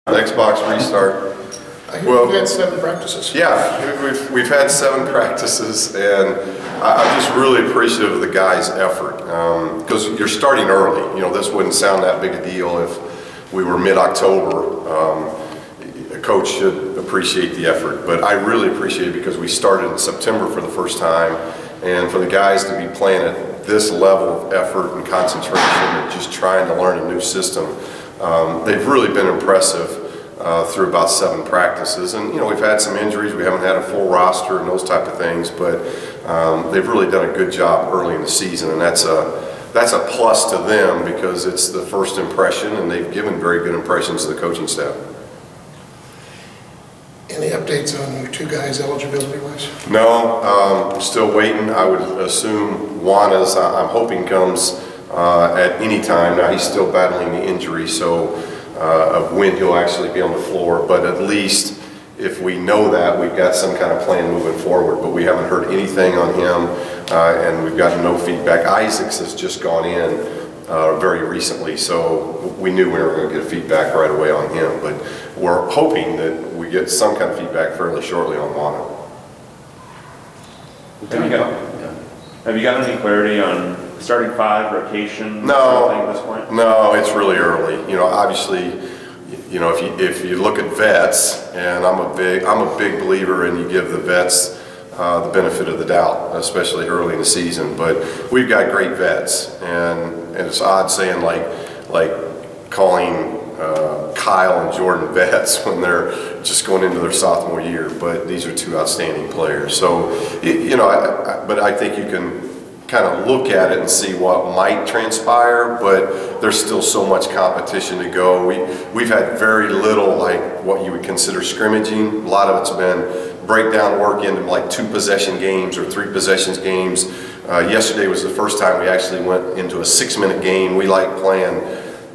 Xbox restart. Well, we've had 7 practices. Yeah, we've had 7 practices, and I'm just really appreciative of the guys' effort because you're starting early. You know, this wouldn't sound that big a deal if we were mid-October. A coach should appreciate the effort, but I really appreciate it because we started in September for the first time, and for the guys to be playing at this level of effort and concentration and just trying to learn a new system, they've really been impressive. Through about 7 practices, and you know, we've had some injuries, we haven't had a full roster and those type of things, but they've really done a good job early in the season, and that's a plus to them because it's the first impression, and they've given very good impressions to the coaching staff. Any updates on your 2 guys eligibility-wise? No, I'm still waiting. I would assume Juana's, I'm hoping, comes at any time. Now he's still battling the injury, so of when he'll actually be on the floor, but at least if we know that, we've got some kind of plan moving forward, but we haven't heard anything on him, and we've gotten no feedback. Isaacs has just gone in very recently, so we knew we were going to get feedback right away on him, but we're hoping that we get some kind of feedback fairly shortly on Juana. Have you got any clarity on starting 5, rotation? No, at this point? No, it's really early. You know, obviously, you know, if you look at vets, and I'm a big believer in you give the vets the benefit of the doubt, especially early in the season. But we've got great vets, and it's odd saying like calling Kyle and Jordan vets when they're just going into their sophomore year. But these are 2 outstanding players. So you know, but I think you can kind of look at it and see what might transpire, but there's still so much competition to go. We've had very little like what you would consider scrimmaging. A lot of it's been breakdown work into like 2 possession games or 3 possessions games. Yesterday was the first time we actually went into a 6-minute game. We like playing,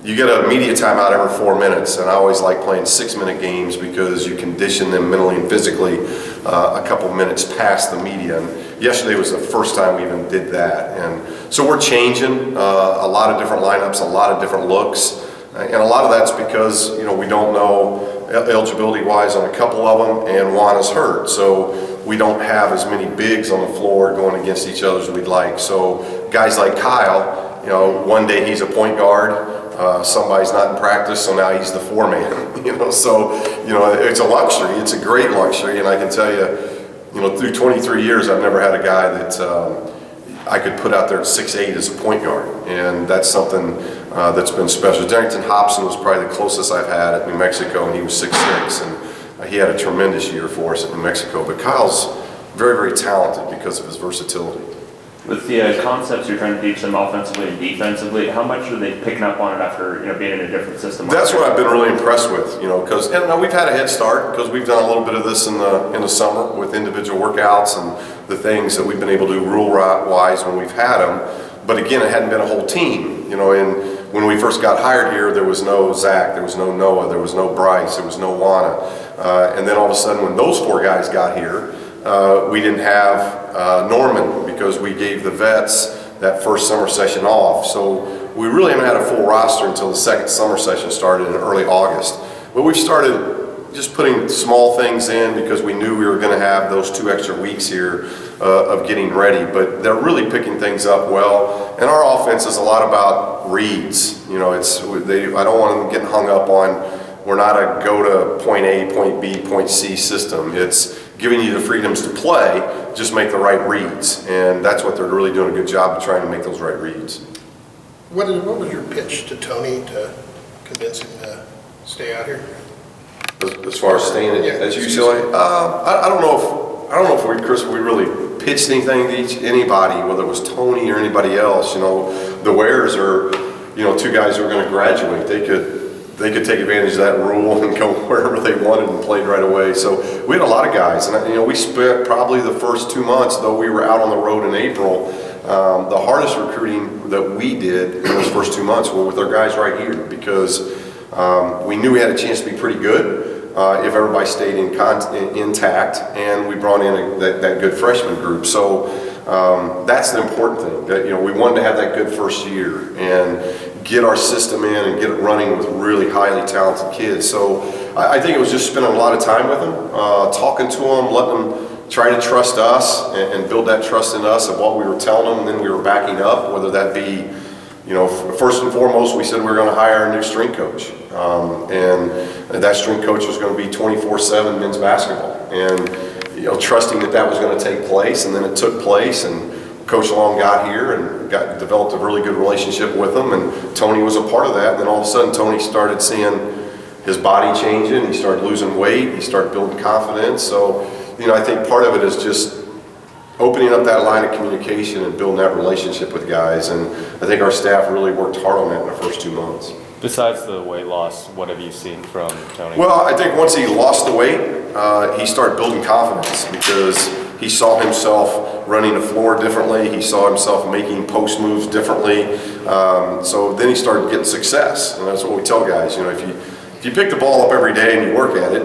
you get a media timeout every 4 minutes, and I always like playing 6-minute games because you condition them mentally and physically a couple minutes past the media. And yesterday was the first time we even did that. And so we're changing a lot of different lineups, a lot of different looks, and a lot of that's because, you know, we don't know eligibility-wise on a couple of them, and Juana's hurt. So we don't have as many bigs on the floor going against each other as we'd like. So guys like Kyle, you know, one day he's a point guard, somebody's not in practice, so now he's the 4-man, you know, so, you know, it's a luxury, it's a great luxury, and I can tell you, you know, through 23 years, I've never had a guy that I could put out there at 6'8" as a point guard, and that's something that's been special. Darrington Hobson was probably the closest I've had at New Mexico, and he was 6'6", and he had a tremendous year for us at New Mexico, but Kyle's very, very talented because of his versatility. With the concepts you're trying to teach them offensively and defensively, how much are they picking up on it after, you know, being in a different system? That's what I've been really impressed with, you know, because we've had a head start because we've done a little bit of this in the summer with individual workouts and the things that we've been able to do rule-wise when we've had them. But again, it hadn't been a whole team, you know. And when we first got hired here, there was no Zach, there was no Noah, there was no Bryce, there was no Juana, and then all of a sudden, when those 4 guys got here, we didn't have Norman because we gave the vets that first summer session off. So we really haven't had a full roster until the second summer session started in early August. But we've started just putting small things in because we knew we were going to have those 2 extra weeks here of getting ready. But they're really picking things up well. And our offense is a lot about reads. You know, I don't want them getting hung up on, we're not a go to point A, point B, point C system. It's giving you the freedoms to play, just make the right reads. And that's what they're really doing a good job of, trying to make those right reads. What was your pitch to Tony to convince him to stay out here? As far as staying at UCLA, I don't know if we really pitched anything to anybody, whether it was Tony or anybody else. You know, the Wares are, you know, 2 guys who are going to graduate. They could take advantage of that rule and go wherever they wanted and played right away. So we had a lot of guys, and you know, we spent probably the first 2 months, though we were out on the road in April, the hardest recruiting that we did in those first 2 months were with our guys right here, because we knew we had a chance to be pretty good if everybody stayed intact, and we brought in that good freshman group. So that's the important thing. That, you know, we wanted to have that good first year and get our system in and get it running with really highly talented kids. So I think it was just spending a lot of time with them, talking to them, letting them try to trust us and build that trust in us of what we were telling them, and then we were backing up, whether that be, you know, first and foremost, we said we were going to hire a new strength coach. And that strength coach was going to be 24/7 men's basketball. And, you know, trusting that that was going to take place, and then it took place, and Coach Long got here and developed a really good relationship with him, and Tony was a part of that. And then all of a sudden, Tony started seeing his body changing, he started losing weight, he started building confidence. So, you know, I think part of it is just opening up that line of communication and building that relationship with guys, and I think our staff really worked hard on that in the first 2 months. Besides the weight loss, what have you seen from Tony? Well, I think once he lost the weight, he started building confidence because he saw himself running the floor differently. He saw himself making post moves differently. So then he started getting success, and that's what we tell guys. You know, if you pick the ball up every day and you work at it,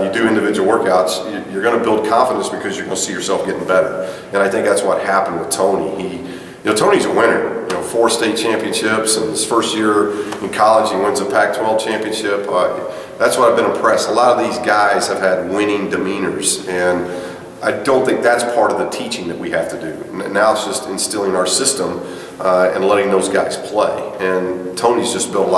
you do individual workouts, you're going to build confidence because you're going to see yourself getting better. And I think that's what happened with Tony. You know, Tony's a winner. You know, 4 state championships, and his first year in college, he wins a Pac-12 championship. That's what I've been impressed. A lot of these guys have had winning demeanors, and I don't think that's part of the teaching that we have to do. Now it's just instilling our system and letting those guys play. And Tony's just built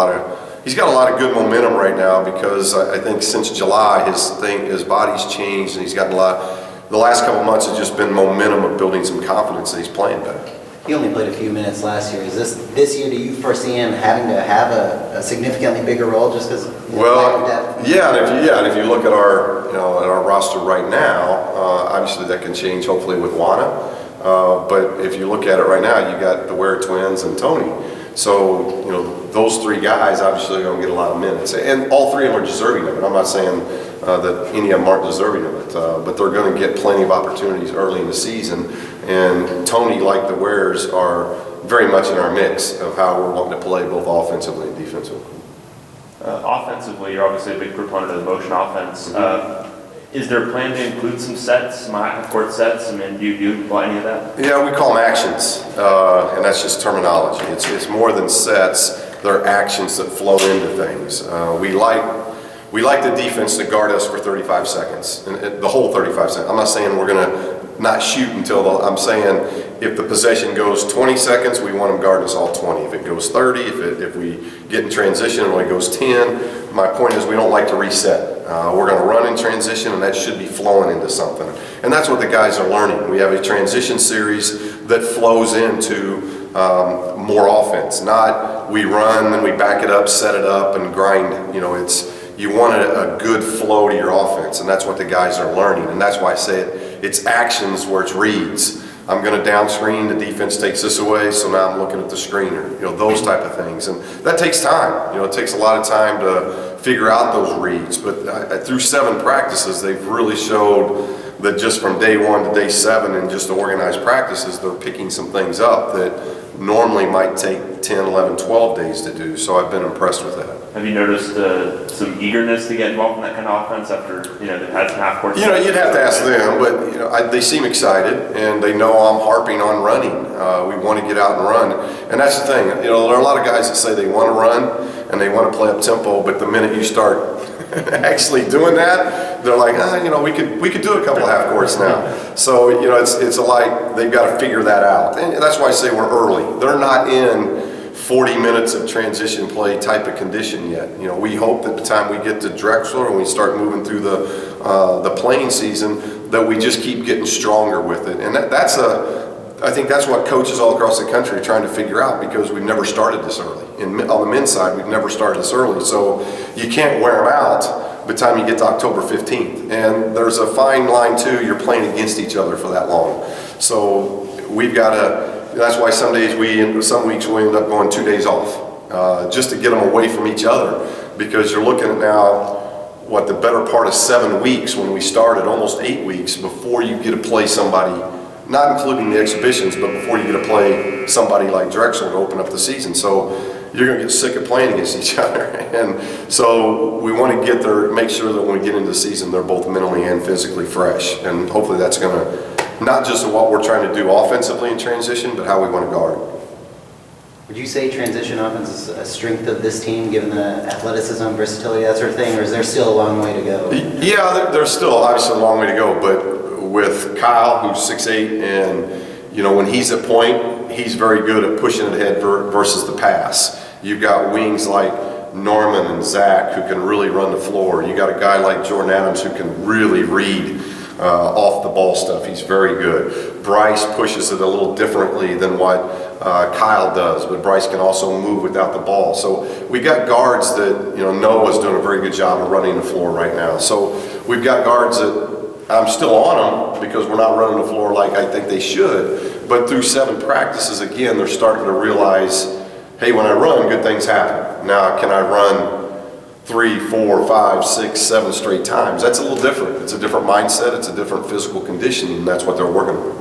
he's got a lot of good momentum right now because I think since July his body's changed, and he's gotten the last couple months has just been momentum of building some confidence that he's playing better. He only played a few minutes last year. Is this year, do you foresee him having to have a significantly bigger role just because? Well, yeah, and if you look at our roster right now, obviously that can change hopefully with Juana. But if you look at it right now, you got the Ware twins and Tony. So, you know, those 3 guys obviously are going to get a lot of minutes, and all 3 of them are deserving of it. I'm not saying that any of them aren't deserving of it, but they're going to get plenty of opportunities early in the season. And Tony, like the Wares, are very much in our mix of how we're wanting to play both offensively and defensively. Offensively, you're obviously a big proponent of the motion offense. Is there a plan to include some sets, some half-court sets? I mean, do you do any of that? Yeah, we call them actions, and that's just terminology. It's more than sets. They're actions that flow into things. We like the defense to guard us for 35 seconds, and the whole 35 seconds. I'm not saying we're going to not shoot I'm saying if the possession goes 20 seconds, we want them guarding us all 20. If it goes 30, if we get in transition and it goes 10, my point is we don't like to reset. We're going to run in transition, and that should be flowing into something. And that's what the guys are learning. We have a transition series that flows into more offense, not we run, then we back it up, set it up, and grind. You know, you want a good flow to your offense, and that's what the guys are learning. And that's why I say it's actions where it's reads. I'm going to down screen, the defense takes this away, so now I'm looking at the screener. You know, those type of things. And that takes time. You know, it takes a lot of time to figure out those reads. But through 7 practices, they've really showed that just from day 1 to day 7 and just the organized practices, they're picking some things up that normally might take 10, 11, 12 days to do. So I've been impressed with that. Have you noticed some eagerness to get involved in that kind of offense after, you know, they've had some half-court? You know, you'd have to ask them, but, you know, they seem excited, and they know I'm harping on running. We want to get out and run. And that's the thing. You know, there are a lot of guys that say they want to run and they want to play up tempo, but the minute you start actually doing that, they're like, you know, we could do a couple of half courts now. So, you know, it's like they've got to figure that out. And that's why I say we're early. They're not in 40 minutes of transition play type of condition yet. You know, we hope that the time we get to Drexel and we start moving through the playing season, that we just keep getting stronger with it. And I think that's what coaches all across the country are trying to figure out, because we've never started this early. On the men's side, we've never started this early. So you can't wear them out by the time you get to October 15th. And there's a fine line too, you're playing against each other for that long. So we've got to, that's why some weeks we end up going 2 days off, just to get them away from each other, because you're looking at now, the better part of 7 weeks when we started, almost 8 weeks before you get to play somebody, not including the exhibitions, but before you get to play somebody like Drexel to open up the season. So you're going to get sick of playing against each other. And so we want to make sure that when we get into the season, they're both mentally and physically fresh. And hopefully that's going to not just of what we're trying to do offensively in transition, but how we want to guard. Would you say transition offense is a strength of this team, given the athleticism, versatility, that sort of thing, or is there still a long way to go? Yeah, there's still obviously a long way to go, but with Kyle, who's 6'8", and when he's at point, he's very good at pushing it ahead versus the pass. You've got wings like Norman and Zach who can really run the floor. You got a guy like Jordan Adams who can really read off the ball stuff. He's very good. Bryce pushes it a little differently than what Kyle does, but Bryce can also move without the ball. So we got guards that, Noah's doing a very good job of running the floor right now. So we've got guards that I'm still on them because we're not running the floor like I think they should. But through 7 practices, again, they're starting to realize, hey, when I run, good things happen. Now, can I run 3, 4, 5, 6, 7 straight times? That's a little different. It's a different mindset. It's a different physical conditioning, and that's what they're working on.